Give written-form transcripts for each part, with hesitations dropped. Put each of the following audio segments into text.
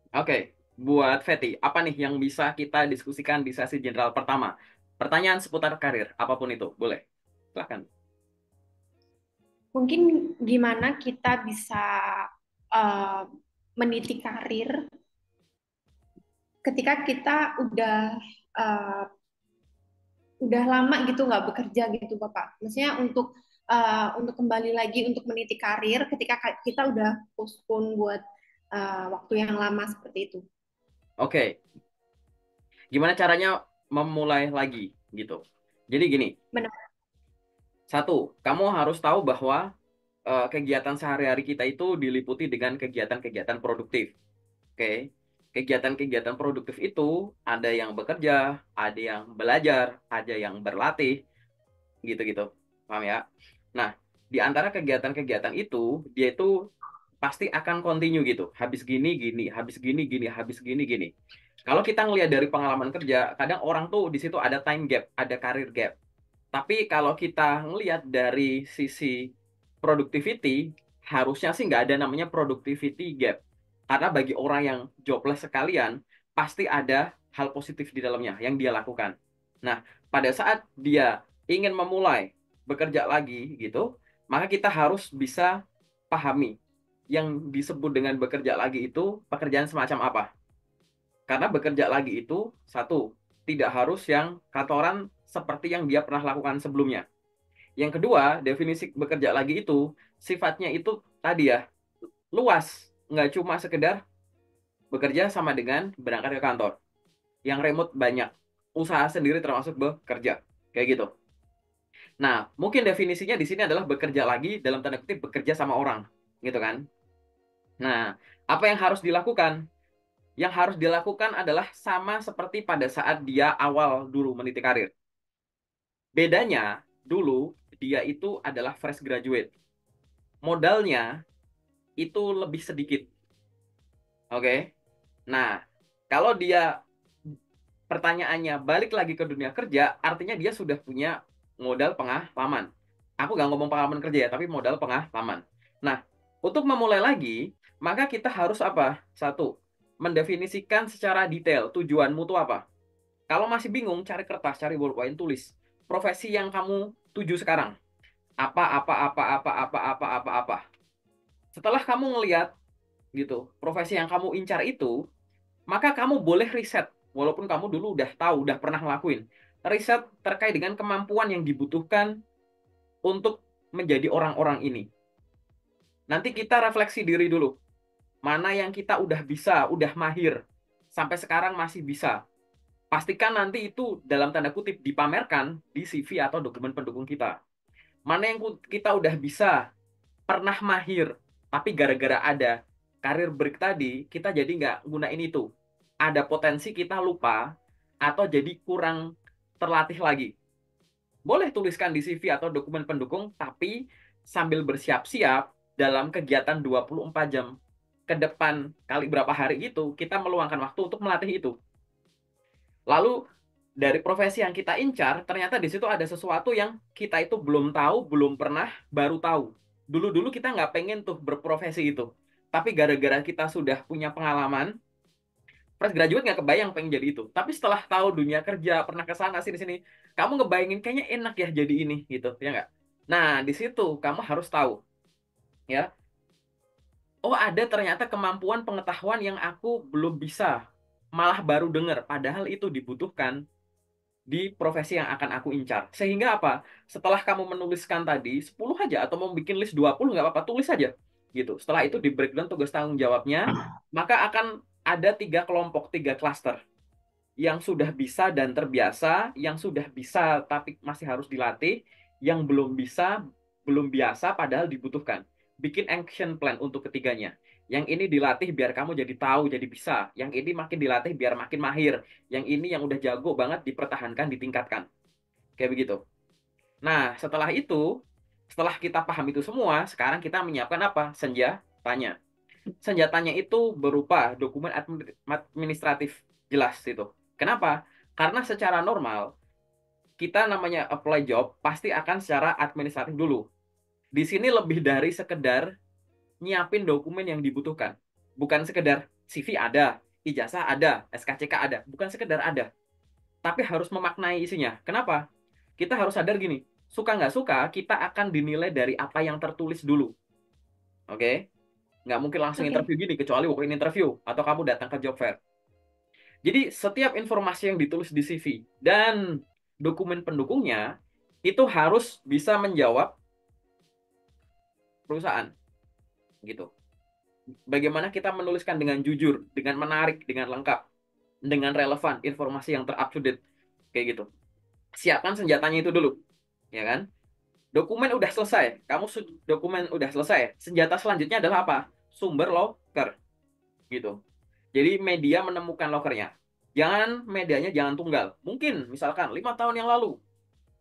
Oke, buat Feti, apa nih yang bisa kita diskusikan di sesi general pertama? Pertanyaan seputar karir, apapun itu, boleh. Silahkan. Mungkin gimana kita bisa uh, meniti karir ketika kita uh, udah lama gitu nggak bekerja gitu Bapak. Maksudnya untuk kembali lagi untuk meniti karir ketika kita udah postpone buat waktu yang lama seperti itu. Oke, gimana caranya memulai lagi gitu? Jadi gini, Benar. satu, kamu harus tahu bahwa kegiatan sehari-hari kita itu diliputi dengan kegiatan-kegiatan produktif. Oke, kegiatan-kegiatan produktif itu ada yang bekerja, ada yang belajar, ada yang berlatih, gitu-gitu. Paham ya? Nah, di antara kegiatan-kegiatan itu, dia itu pasti akan continue gitu. Habis gini, gini, habis gini, gini, habis gini, gini. Kalau kita ngelihat dari pengalaman kerja, kadang orang tuh di situ ada time gap, ada career gap. Tapi kalau kita ngelihat dari sisi productivity, harusnya sih nggak ada namanya productivity gap. Karena bagi orang yang jobless sekalian, pasti ada hal positif di dalamnya yang dia lakukan. Nah, pada saat dia ingin memulai bekerja lagi gitu, maka kita harus bisa pahami yang disebut dengan bekerja lagi itu pekerjaan semacam apa. Karena bekerja lagi itu satu, tidak harus yang kantoran seperti yang dia pernah lakukan sebelumnya. Yang kedua, definisi bekerja lagi itu sifatnya itu tadi ya, luas, nggak cuma sekedar bekerja sama dengan berangkat ke kantor. Yang remote banyak, usaha sendiri termasuk bekerja, kayak gitu. Nah, mungkin definisinya di sini adalah bekerja lagi dalam tanda kutip bekerja sama orang, gitu kan? Nah, apa yang harus dilakukan? Yang harus dilakukan adalah sama seperti pada saat dia awal dulu meniti karir. Bedanya dulu dia itu adalah fresh graduate. Modalnya itu lebih sedikit. Oke. Nah, kalau dia pertanyaannya balik lagi ke dunia kerja, artinya dia sudah punya modal pengalaman. Aku nggak ngomong pengalaman kerja ya, tapi modal pengalaman. Nah, untuk memulai lagi, maka kita harus apa? Satu, mendefinisikan secara detail tujuanmu itu apa. Kalau masih bingung, cari kertas, cari ballpoint, tulis. Profesi yang kamu tuju sekarang. Apa. Setelah kamu ngelihat gitu, profesi yang kamu incar itu, maka kamu boleh riset. Walaupun kamu dulu udah tahu, udah pernah ngelakuin. Riset terkait dengan kemampuan yang dibutuhkan untuk menjadi orang-orang ini. Nanti kita refleksi diri dulu. Mana yang kita udah bisa, udah mahir. Sampai sekarang masih bisa. Pastikan nanti itu dalam tanda kutip dipamerkan di CV atau dokumen pendukung kita. Mana yang kita udah bisa, pernah mahir, tapi gara-gara ada karir break tadi, kita jadi nggak gunain itu. Ada potensi kita lupa, atau jadi kurang terlatih lagi. Boleh tuliskan di CV atau dokumen pendukung, tapi sambil bersiap-siap dalam kegiatan 24 jam ke depan kali berapa hari itu, kita meluangkan waktu untuk melatih itu. Lalu dari profesi yang kita incar, ternyata di situ ada sesuatu yang kita itu belum tahu, belum pernah, baru tahu. Dulu-dulu kita nggak pengen tuh berprofesi itu. Tapi gara-gara kita sudah punya pengalaman, fresh graduate nggak kebayang pengen jadi itu. Tapi setelah tahu dunia kerja, pernah ke sana sini-sini, kamu ngebayangin kayaknya enak ya jadi ini gitu, ya nggak? Nah, di situ kamu harus tahu, ya. Oh, ada ternyata kemampuan pengetahuan yang aku belum bisa. Malah baru dengar, padahal itu dibutuhkan di profesi yang akan aku incar. Sehingga apa? Setelah kamu menuliskan tadi 10 aja atau mau bikin list 20 nggak apa-apa, tulis aja. Gitu. Setelah itu di breakdown tugas tanggung jawabnya, maka akan ada tiga kelompok, tiga klaster. Yang sudah bisa dan terbiasa, yang sudah bisa tapi masih harus dilatih, yang belum bisa, belum biasa padahal dibutuhkan. Bikin action plan untuk ketiganya. Yang ini dilatih biar kamu jadi tahu, jadi bisa. Yang ini makin dilatih biar makin mahir. Yang ini yang udah jago banget dipertahankan, ditingkatkan. Kayak begitu. Nah, setelah itu, setelah kita paham itu semua, sekarang kita menyiapkan apa? Senjatanya. Senjatanya itu berupa dokumen administratif jelas itu. Kenapa? Karena secara normal, kita namanya apply job pasti akan secara administratif dulu. Di sini lebih dari sekedar nyiapin dokumen yang dibutuhkan. Bukan sekedar CV ada, ijazah ada, SKCK ada. Bukan sekedar ada, tapi harus memaknai isinya. Kenapa? Kita harus sadar gini, suka nggak suka, kita akan dinilai dari apa yang tertulis dulu. Oke? Nggak mungkin langsung Oke. interview gini, kecuali walk-in interview, atau kamu datang ke job fair. Jadi setiap informasi yang ditulis di CV dan dokumen pendukungnya, itu harus bisa menjawab perusahaan. Gitu. Bagaimana kita menuliskan dengan jujur, dengan menarik, dengan lengkap, dengan relevan, informasi yang ter-up to date. Kayak gitu. Siapkan senjatanya itu dulu. Ya kan? Dokumen udah selesai. Dokumen udah selesai. Senjata selanjutnya adalah apa? Sumber locker. Gitu. Jadi media menemukan lokernya. Medianya jangan tunggal. Mungkin misalkan 5 tahun yang lalu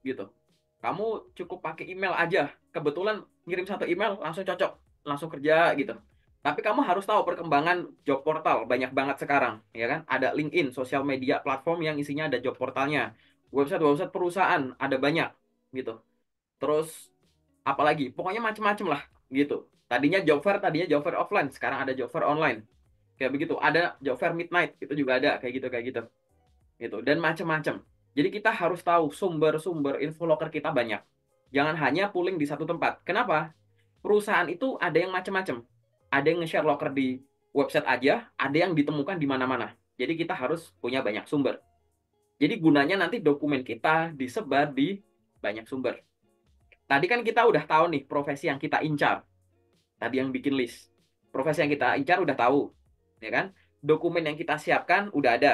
gitu. Kamu cukup pakai email aja. Kebetulan ngirim satu email langsung cocok, langsung kerja gitu. Tapi kamu harus tahu perkembangan job portal banyak banget sekarang, ya kan? Ada LinkedIn, sosial media platform yang isinya ada job portalnya. Website-website perusahaan ada banyak gitu. Terus apalagi? Pokoknya macem-macem lah gitu. Tadinya job fair offline, sekarang ada job fair online. Kayak begitu. Ada job fair midnight, itu juga ada kayak gitu gitu dan macam-macam. Jadi kita harus tahu sumber-sumber info loker kita banyak. Jangan hanya pooling di satu tempat. Kenapa? Perusahaan itu ada yang macam-macam. Ada yang nge-share loker di website aja, ada yang ditemukan di mana-mana. Jadi kita harus punya banyak sumber. Jadi gunanya nanti dokumen kita disebar di banyak sumber. Tadi kan kita udah tahu nih profesi yang kita incar. Tadi yang bikin list. Profesi yang kita incar udah tahu, ya kan? Dokumen yang kita siapkan udah ada.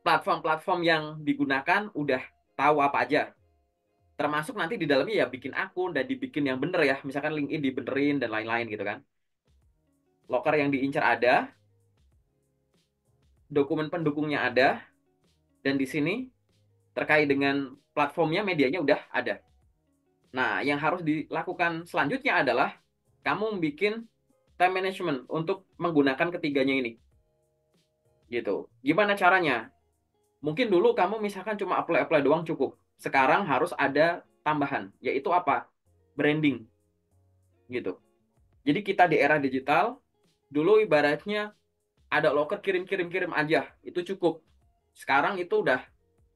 Platform-platform yang digunakan udah tahu apa aja. Termasuk nanti di dalamnya ya bikin akun dan dibikin yang bener ya. Misalkan LinkedIn dibenerin dan lain-lain gitu kan. Loker yang diincar ada, dokumen pendukungnya ada, dan di sini terkait dengan platformnya, medianya udah ada. Nah, yang harus dilakukan selanjutnya adalah kamu bikin time management untuk menggunakan ketiganya ini. Gitu. Gimana caranya? Mungkin dulu kamu misalkan cuma apply-apply doang cukup. Sekarang harus ada tambahan, yaitu apa? Branding, gitu. Jadi kita di era digital, dulu ibaratnya ada loker kirim-kirim-kirim aja, itu cukup. Sekarang itu udah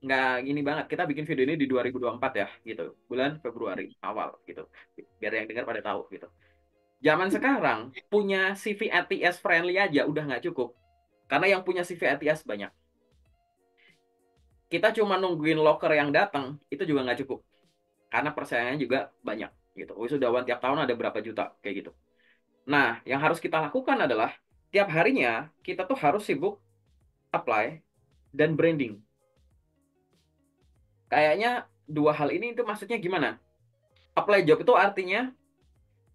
nggak gini banget. Kita bikin video ini di 2024 ya, gitu. Bulan Februari awal, gitu. Biar yang dengar pada tahu, gitu. Zaman sekarang, punya CV ATS friendly aja udah nggak cukup. Karena yang punya CV ATS banyak. Kita cuma nungguin loker yang datang, itu juga nggak cukup. Karena persaingannya juga banyak gitu. Wisudawan tiap tahun ada berapa juta kayak gitu. Nah, yang harus kita lakukan adalah tiap harinya kita tuh harus sibuk apply dan branding. Kayaknya dua hal ini itu maksudnya gimana? Apply job itu artinya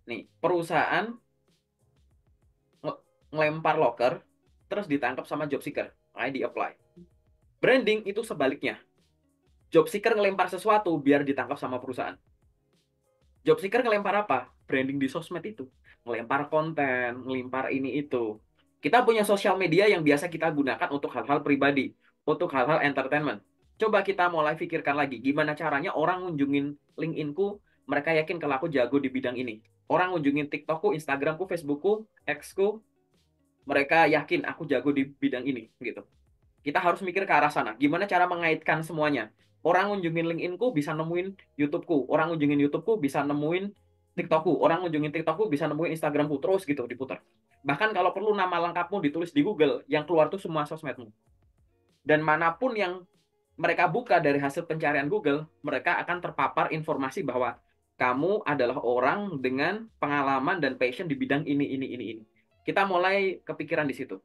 nih, perusahaan ngelempar loker terus ditangkap sama job seeker, kayak di apply. Branding itu sebaliknya. Job seeker ngelempar sesuatu biar ditangkap sama perusahaan. Job seeker ngelempar apa? Branding di sosmed itu. Ngelempar konten, ngelempar ini itu. Kita punya sosial media yang biasa kita gunakan untuk hal-hal pribadi, untuk hal-hal entertainment. Coba kita mulai pikirkan lagi, gimana caranya orang ngunjungin LinkedIn-ku, mereka yakin kalau aku jago di bidang ini. Orang ngunjungin TikTok-ku, Instagram-ku, Facebook-ku, X-ku, mereka yakin aku jago di bidang ini, gitu. Kita harus mikir ke arah sana. Gimana cara mengaitkan semuanya? Orang ngunjungin LinkedIn-ku bisa nemuin YouTube-ku. Orang ngunjungin YouTube-ku bisa nemuin TikTok-ku. Orang ngunjungin TikTok-ku bisa nemuin Instagram-ku. Terus gitu diputar. Bahkan kalau perlu nama lengkapmu ditulis di Google, yang keluar tuh semua sosmedmu. Dan manapun yang mereka buka dari hasil pencarian Google, mereka akan terpapar informasi bahwa kamu adalah orang dengan pengalaman dan passion di bidang ini. Kita mulai kepikiran di situ.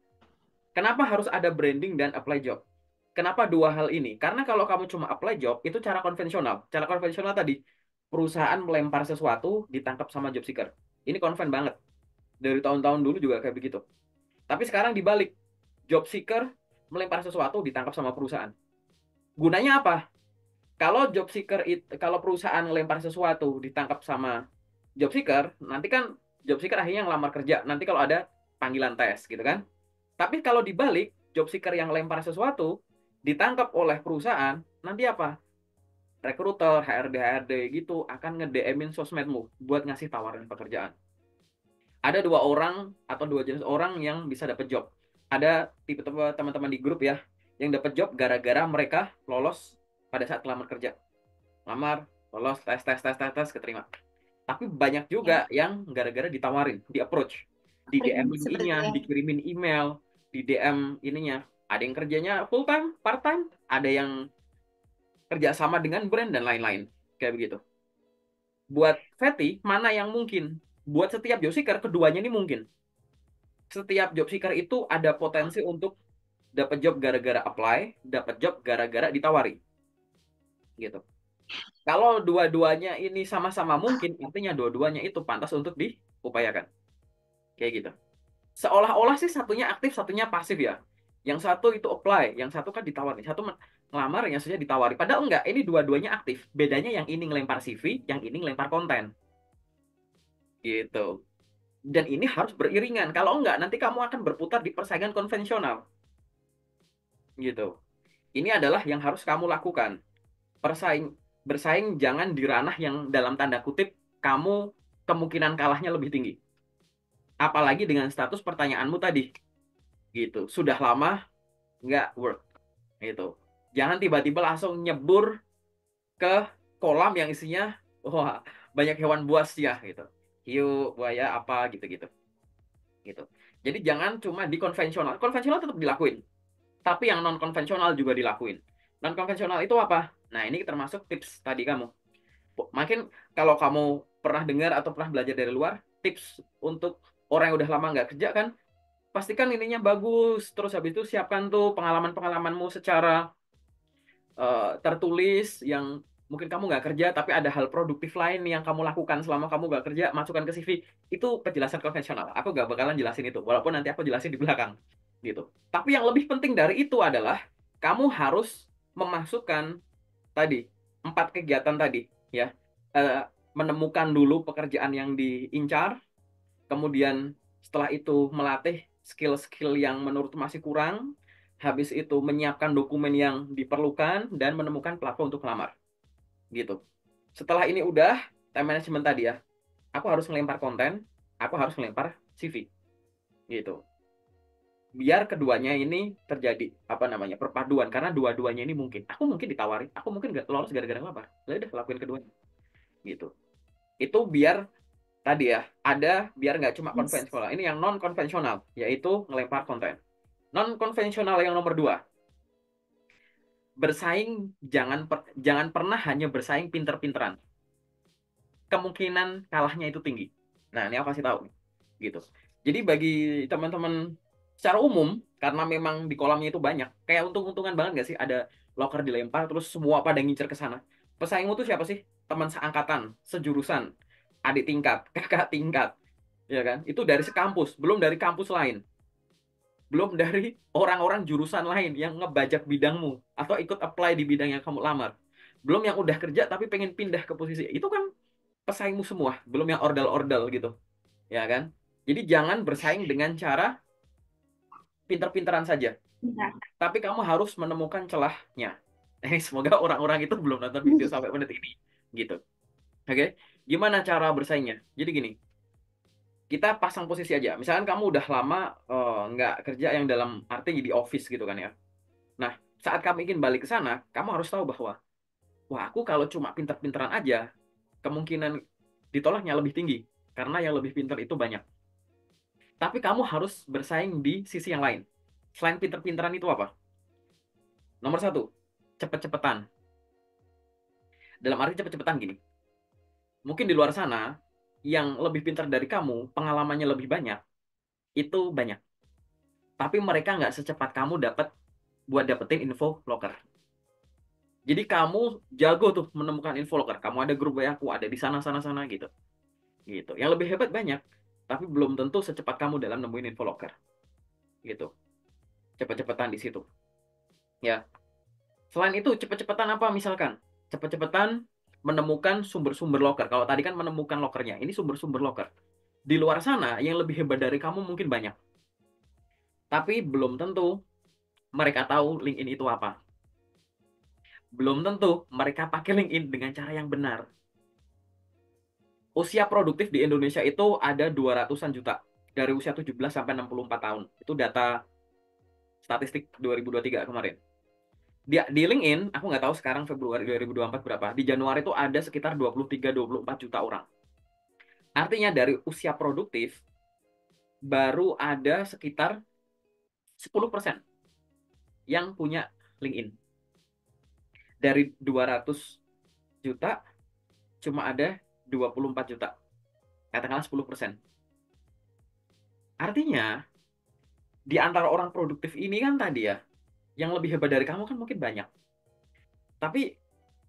Kenapa harus ada branding dan apply job? Kenapa dua hal ini? Karena kalau kamu cuma apply job, itu cara konvensional. Cara konvensional tadi, perusahaan melempar sesuatu, ditangkap sama job seeker. Ini konven banget. Dari tahun-tahun dulu juga kayak begitu. Tapi sekarang dibalik. Job seeker melempar sesuatu, ditangkap sama perusahaan. Gunanya apa? Kalau perusahaan melempar sesuatu, ditangkap sama job seeker, nanti kan job seeker akhirnya ngelamar kerja. Nanti kalau ada panggilan tes, gitu kan? Tapi kalau dibalik, job seeker yang lempar sesuatu ditangkap oleh perusahaan, nanti apa? Rekruter, HRD gitu akan nge-DM-in sosmedmu buat ngasih tawaran pekerjaan. Ada dua orang atau dua jenis orang yang bisa dapat job. Ada tipe-tipe teman-teman di grup ya, yang dapat job gara-gara mereka lolos pada saat lamar kerja. Lamar, lolos, tes, tes, tes, tes, tes, keterima. Tapi banyak juga Ya, yang gara-gara ditawarin, di approach, di DM seperti LinkedIn-nya, itu ya. dikirimin email, di DM ininya. Ada yang kerjanya full time, part time, ada yang kerja sama dengan brand dan lain-lain. Kayak begitu. Buat Fatty, mana yang mungkin? Buat setiap job seeker, keduanya ini mungkin. Setiap job seeker itu ada potensi untuk dapat job gara-gara apply, dapat job gara-gara ditawari. Gitu. Kalau dua-duanya ini sama-sama mungkin, artinya dua-duanya itu pantas untuk diupayakan. Kayak gitu. Seolah-olah sih satunya aktif, satunya pasif ya. Yang satu itu apply, yang satu kan ditawari. Satu ngelamar, yang satunya ditawari. Padahal enggak, ini dua-duanya aktif. Bedanya yang ini ngelempar CV, yang ini ngelempar konten. Gitu. Dan ini harus beriringan. Kalau enggak, nanti kamu akan berputar di persaingan konvensional. Gitu. Ini adalah yang harus kamu lakukan. Persaing, bersaing jangan di ranah yang dalam tanda kutip kamu kemungkinan kalahnya lebih tinggi. Apalagi dengan status pertanyaanmu tadi. Gitu. Sudah lama nggak work. Gitu. Jangan tiba-tiba langsung nyebur ke kolam yang isinya wah banyak hewan buas ya gitu. Hiu, buaya apa gitu-gitu. Gitu. Jadi jangan cuma di konvensional. Konvensional tetap dilakuin, tapi yang non konvensional juga dilakuin. Non konvensional itu apa? Nah, ini termasuk tips tadi kamu. Makin kalau kamu pernah dengar atau pernah belajar dari luar, tips untuk orang yang udah lama nggak kerja kan, pastikan ininya bagus. Terus habis itu siapkan tuh pengalaman-pengalamanmu secara tertulis yang mungkin kamu nggak kerja tapi ada hal produktif lain yang kamu lakukan selama kamu nggak kerja, masukkan ke CV. Itu penjelasan konvensional, aku nggak bakalan jelasin itu walaupun nanti aku jelasin di belakang gitu. Tapi yang lebih penting dari itu adalah kamu harus memasukkan tadi 4 kegiatan tadi ya. Eh, Menemukan dulu pekerjaan yang diincar, kemudian setelah itu melatih skill-skill yang menurut masih kurang, habis itu menyiapkan dokumen yang diperlukan dan menemukan platform untuk melamar gitu. Setelah ini udah time management tadi ya, aku harus ngelempar konten, aku harus ngelempar CV gitu. Biar keduanya ini terjadi apa namanya perpaduan, karena dua-duanya ini mungkin. Aku mungkin ditawari, aku mungkin nggak lolos gara-gara ngelapar. Lalu udah lakuin keduanya gitu. Itu biar tadi ya ada, biar nggak cuma Yes. konvensional. Ini yang non konvensional, yaitu ngelempar konten. Non konvensional yang nomor dua, bersaing jangan pernah hanya bersaing pinter-pinteran. Kemungkinan kalahnya itu tinggi. Nah, ini aku kasih tahu gitu. Jadi bagi teman-teman secara umum, karena memang di kolamnya itu banyak, kayak untung-untungan banget nggak sih ada loker dilempar terus semua pada ngincer ke sana. Pesaingmu tuh siapa sih? Teman seangkatan, sejurusan, adik tingkat, kakak tingkat, ya kan? Itu dari sekampus, belum dari kampus lain, belum dari orang-orang jurusan lain yang ngebajak bidangmu atau ikut apply di bidang yang kamu lamar. Belum yang udah kerja tapi pengen pindah ke posisi itu kan pesaingmu semua, belum yang ordal-ordal gitu, ya kan? Jadi jangan bersaing dengan cara pinter-pinteran saja, Benar. tapi kamu harus menemukan celahnya. Semoga orang-orang itu belum nonton video sampai menit ini, gitu. Oke, gimana cara bersaingnya? Jadi gini, kita pasang posisi aja. Misalkan kamu udah lama nggak kerja yang dalam arti di office gitu kan ya. Nah, saat kamu ingin balik ke sana, kamu harus tahu bahwa, wah aku kalau cuma pinter-pinteran aja, kemungkinan ditolaknya lebih tinggi. Karena yang lebih pinter itu banyak. Tapi kamu harus bersaing di sisi yang lain. Selain pinter-pinteran itu apa? Nomor satu, cepet-cepetan. Dalam arti cepet-cepetan gini. Mungkin di luar sana, yang lebih pintar dari kamu, pengalamannya lebih banyak, itu banyak. Tapi mereka nggak secepat kamu dapat buat dapetin info loker. Jadi kamu jago tuh menemukan info loker. Kamu ada grup WA aku, ada di sana gitu. Gitu. Yang lebih hebat banyak, tapi belum tentu secepat kamu dalam nemuin info loker. Gitu. Cepet-cepetan di situ. Ya. Selain itu, cepet-cepetan apa misalkan? Cepet-cepetan menemukan sumber-sumber loker. Kalau tadi kan menemukan lokernya, ini sumber-sumber loker. Di luar sana, yang lebih hebat dari kamu mungkin banyak. Tapi belum tentu mereka tahu LinkedIn itu apa. Belum tentu mereka pakai LinkedIn dengan cara yang benar. Usia produktif di Indonesia itu ada 200-an juta. Dari usia 17 sampai 64 tahun. Itu data statistik 2023 kemarin. Di LinkedIn, aku nggak tahu sekarang Februari 2024 berapa. Di Januari itu ada sekitar 23-24 juta orang. Artinya dari usia produktif, baru ada sekitar 10% yang punya LinkedIn. Dari 200 juta, cuma ada 24 juta. Katakanlah 10%. Artinya, di antara orang produktif ini kan tadi ya, yang lebih hebat dari kamu kan mungkin banyak. Tapi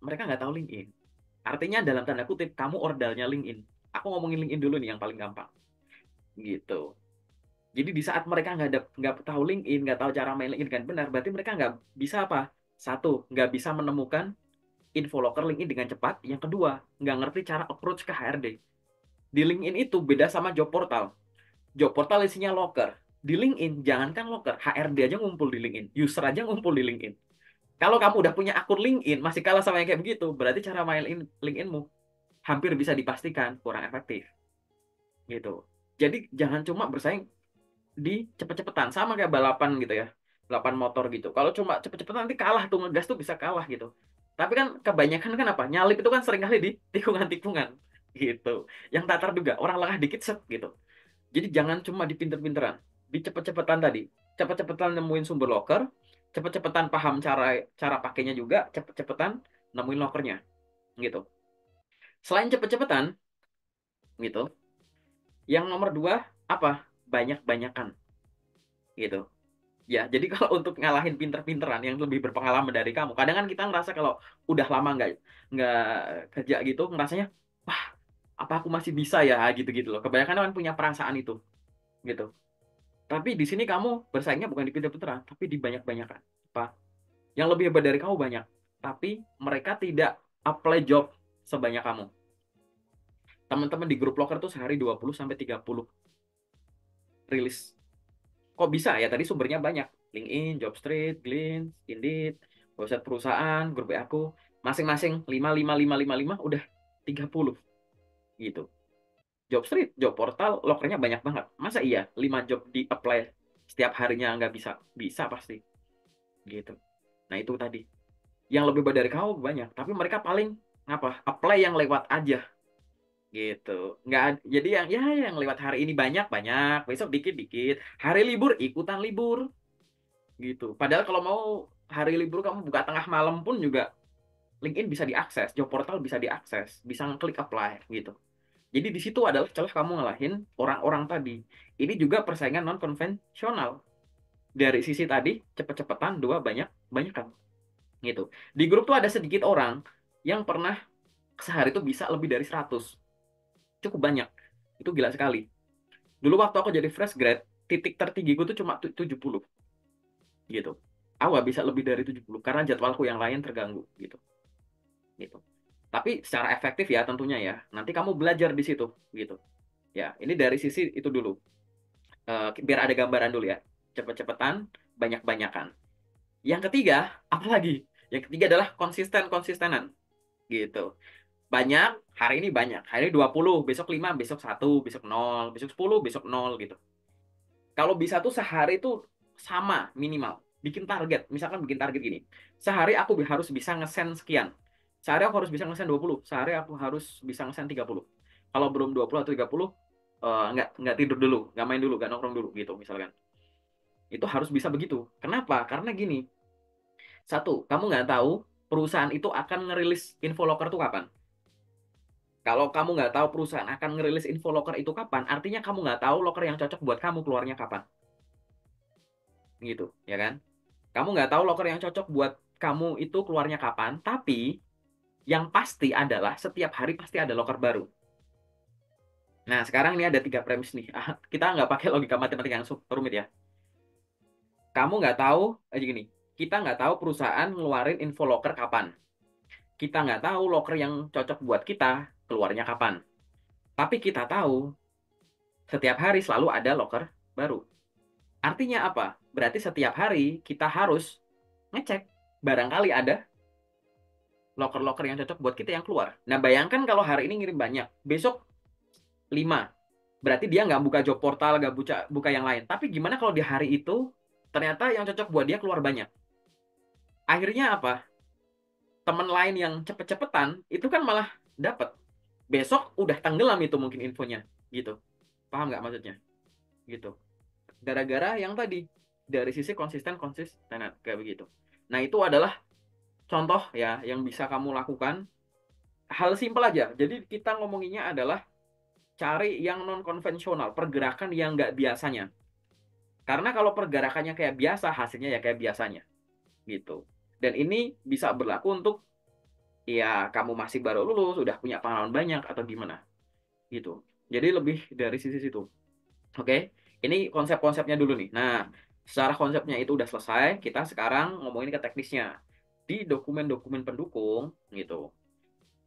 mereka nggak tahu LinkedIn. Artinya dalam tanda kutip, kamu ordalnya LinkedIn. Aku ngomongin LinkedIn dulu nih yang paling gampang. Gitu. Jadi di saat mereka nggak tahu LinkedIn, nggak tahu cara main LinkedIn dengan benar, berarti mereka nggak bisa apa? Satu, nggak bisa menemukan info loker LinkedIn dengan cepat. Yang kedua, nggak ngerti cara approach ke HRD. Di LinkedIn itu beda sama job portal. Job portal isinya loker. Di LinkedIn, jangankan loker, HRD aja ngumpul di LinkedIn. User aja ngumpul di LinkedIn. Kalau kamu udah punya akun LinkedIn, masih kalah sama yang kayak begitu, berarti cara main LinkedIn-mu hampir bisa dipastikan kurang efektif. Gitu. Jadi jangan cuma bersaing di cepet-cepetan. Sama kayak balapan gitu ya. Balapan motor gitu. Kalau cuma cepet-cepetan nanti kalah tuh, ngegas tuh bisa kalah gitu. Tapi kan kebanyakan kan apa? Nyalip itu kan sering kali di tikungan-tikungan gitu. Yang tak terduga, orang lengah dikit set gitu. Jadi jangan cuma di pinter-pinteran, di cepet-cepetan tadi. Cepet-cepetan nemuin sumber loker, cepet-cepetan paham cara cara pakainya juga, cepet-cepetan nemuin lokernya gitu. Selain cepet-cepetan gitu, yang nomor dua apa? Banyak-banyakan gitu. Ya, jadi kalau untuk ngalahin pinter-pinteran yang lebih berpengalaman dari kamu, kadang kan kita ngerasa kalau udah lama nggak kerja gitu, ngerasanya, wah, apa aku masih bisa ya, gitu-gitu loh. Kebanyakan kan punya perasaan itu, gitu. Tapi di sini kamu bersaingnya bukan di pinter-pinteran, tapi di banyak-banyakan. Apa? Yang lebih hebat dari kamu banyak, tapi mereka tidak apply job sebanyak kamu. Teman-teman di grup locker tuh sehari 20 sampai 30 rilis. Kok bisa ya? Tadi sumbernya banyak. LinkedIn, Jobstreet, Glints, Indeed, website perusahaan, grup WA aku, masing-masing 5 5 5 5 5 udah 30 gitu. Jobstreet, job portal, lokernya banyak banget. Masa iya 5 job di apply setiap harinya nggak bisa? Bisa pasti gitu. Nah, itu tadi. Yang lebih baik dari kamu banyak, tapi mereka paling ngapa? Apply yang lewat aja gitu. Jadi yang lewat hari ini banyak banyak, besok dikit dikit. Hari libur ikutan libur gitu. Padahal kalau mau hari libur kamu buka tengah malam pun juga LinkedIn bisa diakses, job portal bisa diakses, bisa ngeklik apply gitu. Jadi di situ adalah celah kamu ngalahin orang-orang tadi. Ini juga persaingan non konvensional. Dari sisi tadi cepet-cepetan, dua banyak kan gitu. Di grup tuh ada sedikit orang yang pernah sehari itu bisa lebih dari 100. Cukup banyak. Itu gila sekali. Dulu waktu aku jadi fresh grad, titik tertinggiku tuh cuma 70 gitu. Aku nggak bisa lebih dari 70 karena jadwalku yang lain terganggu gitu. Gitu. Tapi secara efektif ya tentunya ya. Nanti kamu belajar di situ gitu. Ya, ini dari sisi itu dulu. Biar ada gambaran dulu ya. Cepet-cepetan, banyak-banyakan. Yang ketiga, apa lagi? Yang ketiga adalah konsistenan gitu. Banyak, hari ini banyak. Hari ini 20, besok 5, besok 1, besok 0, besok 10, besok 0 gitu. Kalau bisa tuh sehari itu sama minimal. Bikin target, misalkan bikin target gini. Sehari aku harus bisa ngesen sekian. Sehari aku harus bisa ngesen 20, sehari aku harus bisa ngesen 30. Kalau belum 20 atau 30, nggak tidur dulu, nggak main dulu, nggak nongkrong dulu gitu misalkan. Itu harus bisa begitu. Kenapa? Karena gini, satu, kamu nggak tahu perusahaan itu akan ngerilis info locker tuh kapan. Kalau kamu nggak tahu perusahaan akan ngerilis info locker itu kapan, artinya kamu nggak tahu locker yang cocok buat kamu keluarnya kapan. Gitu, ya kan? Kamu nggak tahu locker yang cocok buat kamu itu keluarnya kapan, tapi yang pasti adalah setiap hari pasti ada locker baru. Nah, sekarang ini ada tiga premis nih. Kita nggak pakai logika matematika yang rumit ya. Kamu nggak tahu, aja gini, kita nggak tahu perusahaan ngeluarin info locker kapan. Kita nggak tahu locker yang cocok buat kita keluarnya kapan. Tapi kita tahu setiap hari selalu ada locker baru. Artinya apa? Berarti setiap hari kita harus ngecek. Barangkali ada loker-loker yang cocok buat kita yang keluar. Nah, bayangkan kalau hari ini ngirim banyak. Besok 5. Berarti dia nggak buka job portal, nggak buka yang lain. Tapi gimana kalau di hari itu ternyata yang cocok buat dia keluar banyak? Akhirnya apa? Teman lain yang cepet-cepetan itu kan malah dapat. Besok udah tenggelam itu mungkin infonya, gitu. Paham nggak maksudnya? Gitu. Gara-gara yang tadi dari sisi konsisten kayak begitu. Nah, itu adalah contoh ya yang bisa kamu lakukan. Hal simpel aja. Jadi kita ngomonginnya adalah cari yang non konvensional, pergerakan yang nggak biasanya. Karena kalau pergerakannya kayak biasa, hasilnya ya kayak biasanya, gitu. Dan ini bisa berlaku untuk ya kamu masih baru lulus, udah punya pengalaman banyak atau gimana, gitu. Jadi lebih dari sisi situ. Oke, ini konsep-konsepnya dulu nih. Nah, secara konsepnya itu udah selesai, kita sekarang ngomongin ke teknisnya. Di dokumen-dokumen pendukung, gitu.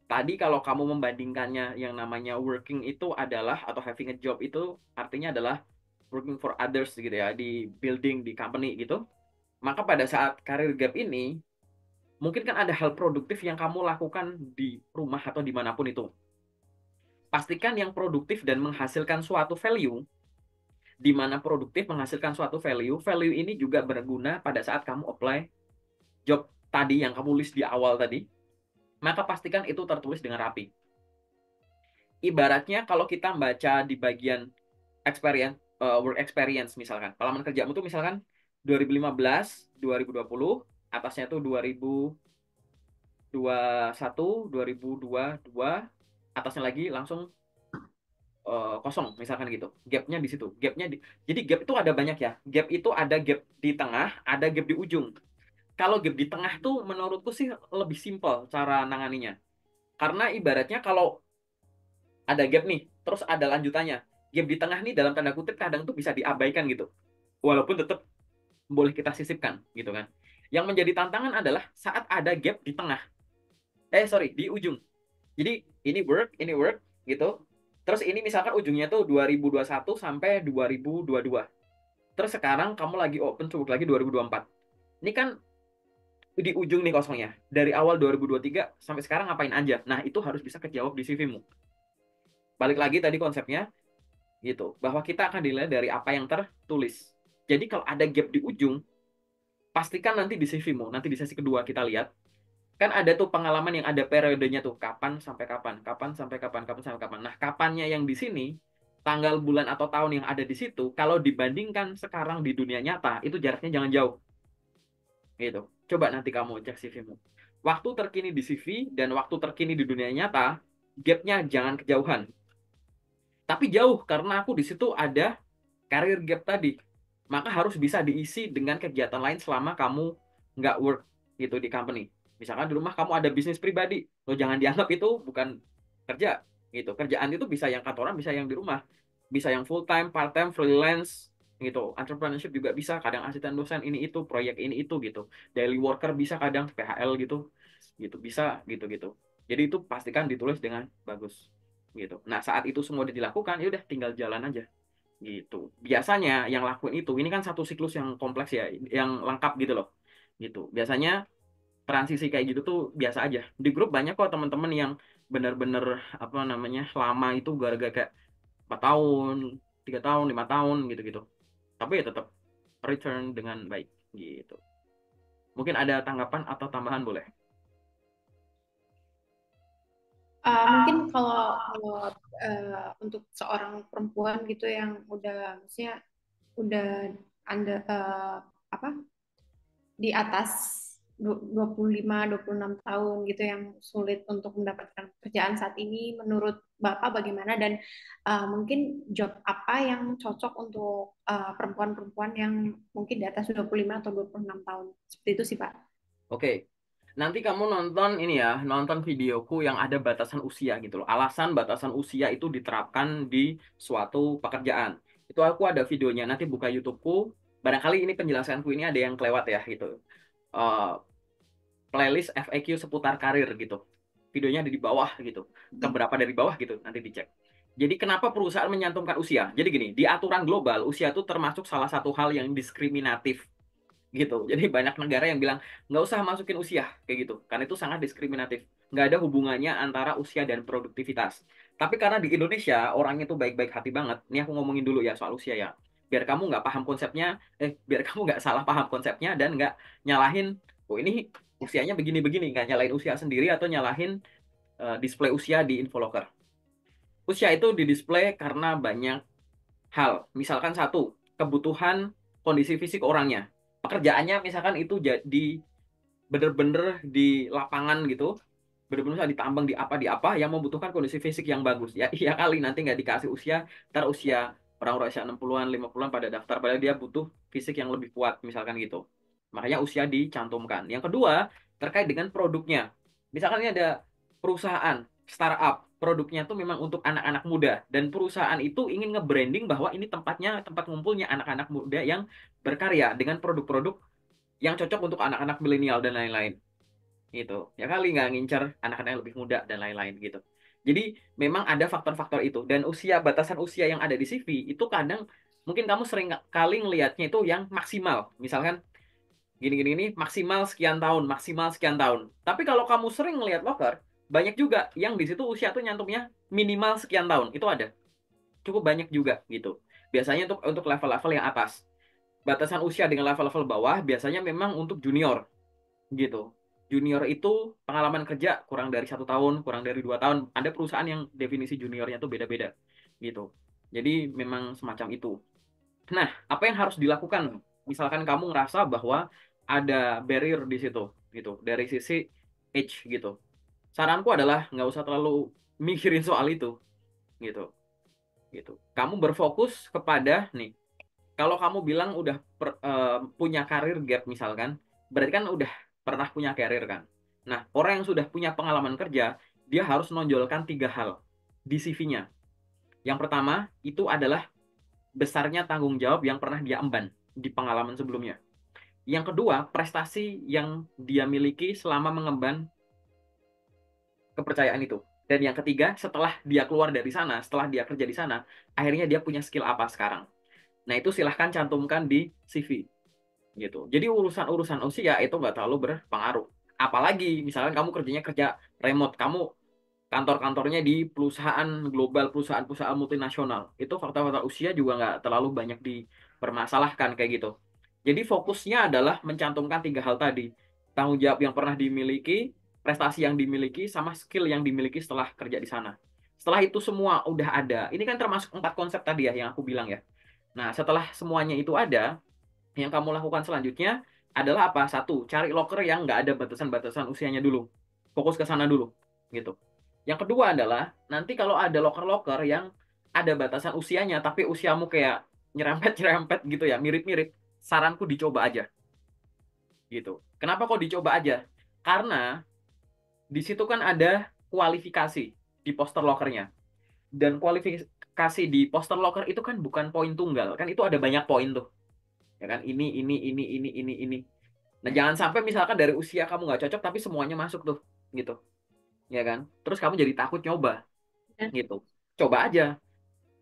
Tadi kalau kamu membandingkannya yang namanya working itu adalah, atau having a job itu artinya adalah working for others gitu ya, di building, di company gitu. Maka pada saat karir gap ini, mungkin kan ada hal produktif yang kamu lakukan di rumah atau dimanapun itu. Pastikan yang produktif dan menghasilkan suatu value, di mana produktif menghasilkan suatu value, value ini juga berguna pada saat kamu apply job tadi yang kamu list di awal tadi, maka pastikan itu tertulis dengan rapi. Ibaratnya kalau kita baca di bagian experience, work experience misalkan, pengalaman kerjamu tuh misalkan 2015, 2020, atasnya tuh 2021, 2022, atasnya lagi langsung kosong misalkan gitu. Gapnya di situ. Jadi gap itu ada banyak ya. Gap itu ada gap di tengah, ada gap di ujung. Kalau gap di tengah tuh menurutku sih lebih simpel cara nanganinya. Karena ibaratnya kalau ada gap nih, terus ada lanjutannya. Gap di tengah nih dalam tanda kutip kadang tuh bisa diabaikan gitu. Walaupun tetap boleh kita sisipkan gitu kan. Yang menjadi tantangan adalah saat ada gap di tengah. Sorry, di ujung. Jadi ini work gitu. Terus ini misalkan ujungnya tuh 2021 sampai 2022. Terus sekarang kamu lagi open coba lagi 2024. Ini kan di ujung nih kosongnya. Dari awal 2023 sampai sekarang ngapain aja? Nah, itu harus bisa kejawab di CV-mu. Balik lagi tadi konsepnya gitu, bahwa kita akan dinilai dari apa yang tertulis. Jadi kalau ada gap di ujung, pastikan nanti di CV-mu, nanti di sesi kedua kita lihat, kan ada tuh pengalaman yang ada periodenya tuh, kapan sampai kapan, kapan sampai kapan, kapan sampai kapan. Nah, kapannya yang di sini, tanggal, bulan, atau tahun yang ada di situ, kalau dibandingkan sekarang di dunia nyata, itu jaraknya jangan jauh. Gitu. Coba nanti kamu cek CV-mu. Waktu terkini di CV dan waktu terkini di dunia nyata, gapnya jangan kejauhan. Tapi jauh, karena aku di situ ada career gap tadi. Maka harus bisa diisi dengan kegiatan lain selama kamu nggak work gitu di company. Misalkan di rumah kamu ada bisnis pribadi, lo jangan dianggap itu bukan kerja gitu. Kerjaan itu bisa yang kantoran, bisa yang di rumah, bisa yang full time, part time, freelance gitu. Entrepreneurship juga bisa, kadang asisten dosen ini itu, proyek ini itu gitu. Daily worker bisa kadang PHL gitu, gitu bisa gitu gitu. Jadi itu pastikan ditulis dengan bagus gitu. Nah saat itu semua udah dilakukan, ya udah tinggal jalan aja gitu. Biasanya yang lakuin itu, ini kan satu siklus yang kompleks ya, yang lengkap gitu loh. Gitu. Biasanya transisi kayak gitu tuh biasa aja. Di grup banyak kok teman-teman yang bener-bener apa namanya lama itu gara-gara kayak 4 tahun, 3 tahun, 5 tahun gitu-gitu. Tapi ya tetap return dengan baik gitu. Mungkin ada tanggapan atau tambahan boleh? Mungkin kalau untuk seorang perempuan gitu yang udah maksudnya udah anda apa di atas 25-26 tahun gitu yang sulit untuk mendapatkan pekerjaan saat ini menurut Bapak bagaimana dan mungkin job apa yang cocok untuk perempuan-perempuan yang mungkin di atas 25 atau 26 tahun seperti itu sih Pak. Oke. Nanti kamu nonton ini ya, nonton videoku yang ada batasan usia gitu loh. Alasan batasan usia itu diterapkan di suatu pekerjaan. Itu aku ada videonya, nanti buka YouTubeku. Barangkali ini penjelasanku ini ada yang kelewat ya gitu. Eh, Playlist FAQ seputar karir gitu. Videonya ada di bawah gitu. Keberapa dari bawah gitu, nanti dicek. Jadi kenapa perusahaan menyantumkan usia? Jadi gini, di aturan global, usia itu termasuk salah satu hal yang diskriminatif gitu. Jadi banyak negara yang bilang nggak usah masukin usia kayak gitu, karena itu sangat diskriminatif. Nggak ada hubungannya antara usia dan produktivitas. Tapi karena di Indonesia orangnya tuh baik-baik hati banget. Ini aku ngomongin dulu ya soal usia ya. Biar kamu nggak paham konsepnya, biar kamu nggak salah paham konsepnya dan nggak nyalahin, oh ini usianya begini-begini, nggak nyalahin usia sendiri atau nyalahin display usia di Infoloker. Usia itu didisplay karena banyak hal. Misalkan satu, kebutuhan kondisi fisik orangnya. Pekerjaannya misalkan itu jadi bener-bener di lapangan gitu, bener-bener ditambang di apa yang membutuhkan kondisi fisik yang bagus. Ya iya kali nanti nggak dikasih usia, ntar usia orang-orang usia 60-an, 50-an pada daftar, padahal dia butuh fisik yang lebih kuat, misalkan gitu. Makanya usia dicantumkan. Yang kedua, terkait dengan produknya. Misalkan ini ada perusahaan, startup, produknya tuh memang untuk anak-anak muda. Dan perusahaan itu ingin nge-branding bahwa ini tempatnya, tempat ngumpulnya anak-anak muda yang berkarya dengan produk-produk yang cocok untuk anak-anak milenial dan lain-lain gitu. Ya kali nggak ngincer anak-anak yang lebih muda dan lain-lain gitu. Jadi memang ada faktor-faktor itu, dan usia, batasan usia yang ada di CV itu kadang mungkin kamu sering kali ngelihatnya itu yang maksimal. Misalkan gini-gini ini maksimal sekian tahun, maksimal sekian tahun. Tapi kalau kamu sering ngelihat loker, banyak juga yang di situ usia tuh nyantumnya minimal sekian tahun. Itu ada. Cukup banyak juga gitu. Biasanya untuk level-level yang atas. Batasan usia dengan level-level bawah biasanya memang untuk junior gitu. Junior itu pengalaman kerja kurang dari 1 tahun, kurang dari 2 tahun. Ada perusahaan yang definisi juniornya tuh beda-beda gitu. Jadi memang semacam itu. Nah, apa yang harus dilakukan? Misalkan kamu ngerasa bahwa ada barrier di situ, gitu, dari sisi age gitu. Saranku adalah nggak usah terlalu mikirin soal itu, gitu, gitu. Kamu berfokus kepada nih. Kalau kamu bilang udah punya karir gap misalkan, berarti kan udah pernah punya karir kan. Nah, orang yang sudah punya pengalaman kerja, dia harus menonjolkan 3 hal di CV-nya. Yang pertama, itu adalah besarnya tanggung jawab yang pernah dia emban di pengalaman sebelumnya. Yang kedua, prestasi yang dia miliki selama mengemban kepercayaan itu. Dan yang ketiga, setelah dia keluar dari sana, setelah dia kerja di sana, akhirnya dia punya skill apa sekarang. Nah, itu silahkan cantumkan di CV. Gitu. Jadi urusan-urusan usia itu nggak terlalu berpengaruh. Apalagi misalkan kamu kerjanya kerja remote, kamu kantor-kantornya di perusahaan global, perusahaan-perusahaan multinasional. Itu faktor-faktor usia juga nggak terlalu banyak dipermasalahkan kayak gitu. Jadi fokusnya adalah mencantumkan 3 hal tadi. Tanggung jawab yang pernah dimiliki, prestasi yang dimiliki, sama skill yang dimiliki setelah kerja di sana. Setelah itu semua udah ada. Ini kan termasuk 4 konsep tadi ya yang aku bilang ya. Nah, setelah semuanya itu ada, yang kamu lakukan selanjutnya adalah apa? Satu, cari locker yang nggak ada batasan-batasan usianya dulu. Fokus ke sana dulu, gitu. Yang kedua adalah, nanti kalau ada locker-locker yang ada batasan usianya, tapi usiamu kayak nyerempet-nyerempet gitu ya, mirip-mirip, saranku dicoba aja, gitu. Kenapa kok dicoba aja? Karena di situ kan ada kualifikasi di poster lockernya. Dan kualifikasi di poster locker itu kan bukan poin tunggal, kan itu ada banyak poin tuh. Ya kan, ini. Nah, jangan sampai misalkan dari usia kamu nggak cocok tapi semuanya masuk tuh, gitu. Ya kan? Terus kamu jadi takut nyoba, Ya. gitu. Coba aja.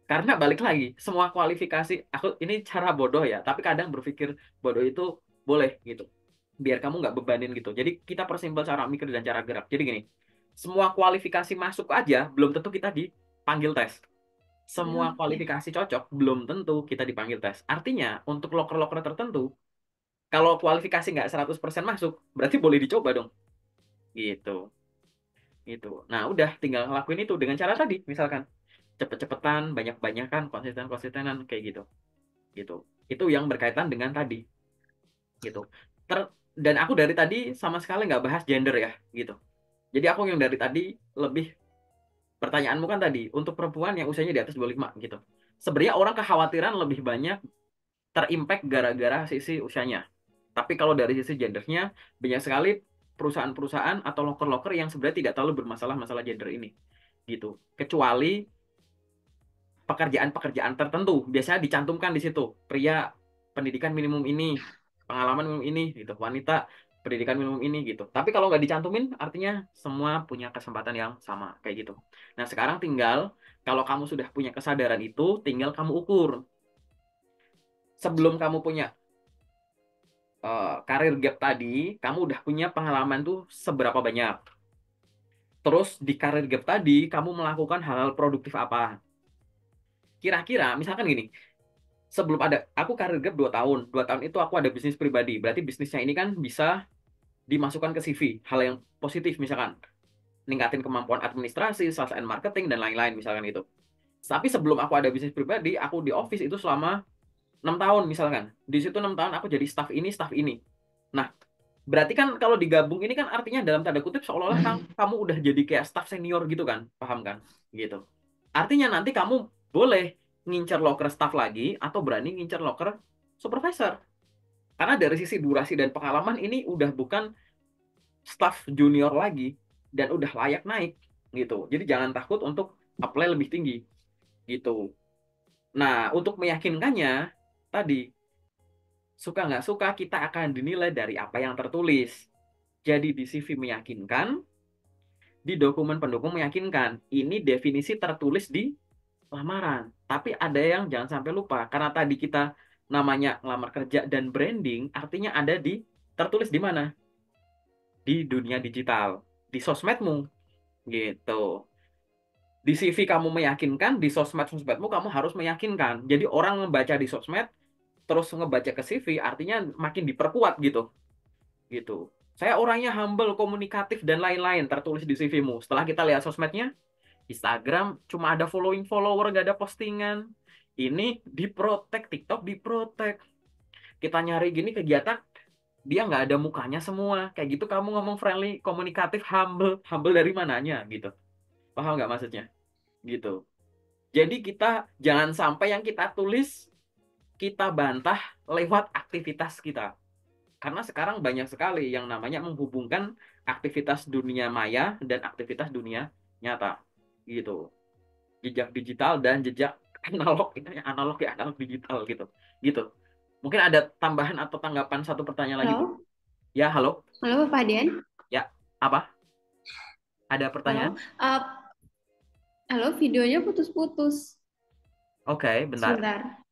Karena balik lagi, semua kualifikasi, aku ini cara bodoh ya, tapi kadang berpikir bodoh itu boleh gitu. Biar kamu nggak bebanin gitu. Jadi kita persimpel cara mikir dan cara gerak. Jadi gini, semua kualifikasi masuk aja, belum tentu kita dipanggil tes. Semua Oke. kualifikasi cocok, belum tentu kita dipanggil tes. Artinya, untuk loker-loker tertentu, kalau kualifikasi nggak 100% masuk, berarti boleh dicoba dong. Gitu. Gitu. Nah, udah tinggal ngelakuin itu dengan cara tadi, misalkan cepet-cepetan, banyak-banyakan, konsisten-konsistenan kayak gitu. Gitu. Itu yang berkaitan dengan tadi, gitu. Ter dan aku dari tadi sama sekali nggak bahas gender ya, gitu. Jadi aku yang dari tadi lebih, pertanyaanmu kan tadi untuk perempuan yang usianya di atas 25 gitu. Sebenarnya orang kekhawatiran lebih banyak terimpact gara-gara sisi usianya. Tapi kalau dari sisi gendernya, banyak sekali perusahaan-perusahaan atau loker-loker yang sebenarnya tidak terlalu bermasalah masalah gender ini. Gitu. Kecuali pekerjaan-pekerjaan tertentu, biasanya dicantumkan di situ. Pria pendidikan minimum ini, pengalaman minimum ini, gitu. Wanita pendidikan minimum ini, gitu. Tapi kalau nggak dicantumin, artinya semua punya kesempatan yang sama, kayak gitu. Nah, sekarang tinggal, kalau kamu sudah punya kesadaran itu, tinggal kamu ukur. Sebelum kamu punya karir gap tadi, kamu udah punya pengalaman tuh seberapa banyak. Terus di karir gap tadi, kamu melakukan hal-hal produktif apa? Kira-kira, misalkan gini, sebelum ada, aku karir gap 2 tahun. 2 tahun itu aku ada bisnis pribadi. Berarti bisnisnya ini kan bisa dimasukkan ke CV. Hal yang positif misalkan. Ningkatin kemampuan administrasi, sales and marketing, dan lain-lain misalkan itu. Tapi sebelum aku ada bisnis pribadi, aku di office itu selama 6 tahun misalkan. Di situ 6 tahun aku jadi staff ini, staff ini. Nah, berarti kan kalau digabung ini kan artinya dalam tanda kutip seolah-olah kamu udah jadi kayak staff senior gitu kan, paham kan? Gitu. Artinya nanti kamu boleh ngincer loker staff lagi atau berani ngincer loker supervisor. Karena dari sisi durasi dan pengalaman ini udah bukan staff junior lagi dan udah layak naik gitu. Jadi jangan takut untuk apply lebih tinggi gitu. Nah, untuk meyakinkannya tadi suka nggak suka kita akan dinilai dari apa yang tertulis. Jadi di CV meyakinkan, di dokumen pendukung meyakinkan. Ini definisi tertulis di lamaran. Tapi ada yang jangan sampai lupa karena tadi kita namanya lamar kerja dan branding, artinya ada di tertulis di mana? Di dunia digital, di sosmedmu gitu. Di CV kamu meyakinkan, di sosmed-sosmedmu kamu harus meyakinkan. Jadi orang membaca di sosmed terus ngebaca ke CV artinya makin diperkuat gitu. Gitu. Saya orangnya humble, komunikatif dan lain-lain tertulis di CV-mu. Setelah kita lihat sosmednya, Instagram cuma ada following follower, gak ada postingan. Ini diprotek, TikTok diprotek. Kita nyari gini kegiatan, dia nggak ada mukanya semua. Kayak gitu kamu ngomong friendly, komunikatif, humble. Humble dari mananya gitu. Paham nggak maksudnya? Gitu. Jadi kita jangan sampai yang kita tulis, kita bantah lewat aktivitas kita. Karena sekarang banyak sekali yang namanya menghubungkan aktivitas dunia maya dan aktivitas dunia nyata. Gitu. Jejak digital dan jejak analog, ini analog ya, analog digital gitu. Gitu. Mungkin ada tambahan atau tanggapan satu pertanyaan lagi, Bu? Halo, Ya, halo. halo Bapak Dian. Ya, apa? Ada Halo, pertanyaan? halo videonya putus-putus. Oke, bentar. Sebentar.